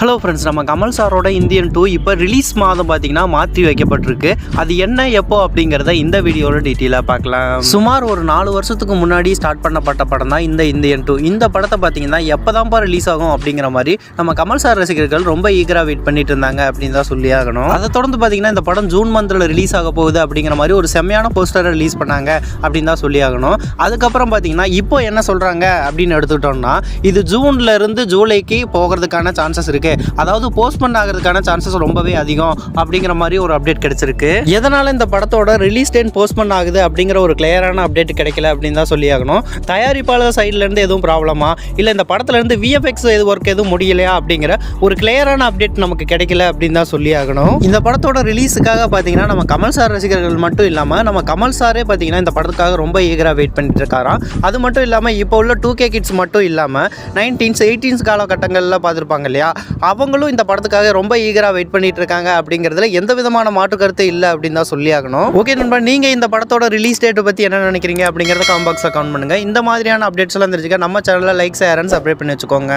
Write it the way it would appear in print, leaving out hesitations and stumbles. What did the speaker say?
Hello friends, நம்ம கமல் சாரோட Indian 2 இப்போ ரிலீஸ் மாதம் பார்த்தீங்கன்னா மாற்றி வைக்கப்பட்டிருக்கு. அது என்ன எப்போ அப்படிங்கிறத இந்த வீடியோவில் டீட்டெயிலாக பார்க்கலாம். சுமார் ஒரு 4 வருஷத்துக்கு முன்னாடி ஸ்டார்ட் பண்ணப்பட்ட படம் தான் இந்த இந்தியன் 2. இந்த படத்தை பார்த்தீங்கன்னா எப்போ தான்ப்பா ரிலீஸ் ஆகும் அப்படிங்கிற மாதிரி நம்ம கமல் சார் ரசிகர்கள் ரொம்ப ஈகராக வெயிட் பண்ணிட்டு இருந்தாங்க அப்படின்னு தான் சொல்லி ஆகணும். அதை தொடர்ந்து பார்த்தீங்கன்னா இந்த படம் ஜூன் மந்தில் ரிலீஸ் ஆக போகுது அப்படிங்கிற மாதிரி ஒரு செம்மையான போஸ்டரை ரிலீஸ் பண்ணாங்க அப்படின்னு தான் சொல்லி ஆகணும். அதுக்கப்புறம் பார்த்தீங்கன்னா இப்போ என்ன சொல்கிறாங்க அப்படின்னு எடுத்துக்கிட்டோம்னா, இது ஜூன்ல இருந்து ஜூலைக்கு போகிறதுக்கான சான்சஸ் இருக்கு, அதாவது போஸ்ட்போன் ஆகிறதுக்கான சான்சஸ் ரொம்பவே அதிகம் அப்படிங்கிற மாதிரி ஒரு அப்டேட் கிடைச்சிருக்கு. எதனால இந்த படத்தோட ரிலீஸ் டேட் போஸ்ட்போன் ஆகுது அப்படிங்கிற ஒரு கிளியரான அப்டேட் கிடைக்கல அப்படின்னு தான் சொல்லி ஆகணும். தயாரிப்பாளர் சைட்ல இருந்து எதுவும் ப்ராப்ளமா இல்லை இந்த படத்துல இருந்து விஎஃப்எக்ஸ் ஒர்க் எதுவும் முடியலையா அப்படிங்கிற ஒரு கிளியரான அப்டேட் நமக்கு கிடைக்கல அப்படின்னு தான் சொல்லி ஆகணும். இந்த படத்தோட ரிலீஸுக்காக பார்த்தீங்கன்னா நம்ம கமல் சார் ரசிகர்கள் மட்டும் இல்லாமல் நம்ம கமல் சாரே பார்த்தீங்கன்னா இந்த படத்துக்காக ரொம்ப ஈகராக வெயிட் பண்ணிட்டு இருக்காராம். அது மட்டும் இல்லாமல் இப்போ உள்ள 2K கிட்ஸ் மட்டும் இல்லாமல் 19s 18s காலகட்டங்களில் பார்த்துருப்பாங்க இல்லையா, அவங்களும் இந்த படத்துக்காக ரொம்ப ஈகராக வெயிட் பண்ணிட்டு இருக்காங்க அப்படிங்கிறதுல எந்த விதமான மாற்று கருத்து இல்லை அப்படின்னு தான் சொல்லி ஆகணும். ஓகே நண்பா, நீங்கள் இந்த படத்தோட ரிலீஸ் டேட்டை பற்றி என்ன நினைக்கிறீங்க அப்படிங்கிறத கமெண்ட் பாக்ஸில் கமெண்ட் பண்ணுங்கள். இந்த மாதிரியான அப்டேட்ஸ் எல்லாம் தெரிஞ்சுக்க நம்ம சேனலில் லைக், ஷேர் அண்ட் சப்ஸ்கிரைப் பண்ணி வச்சுக்கோங்க.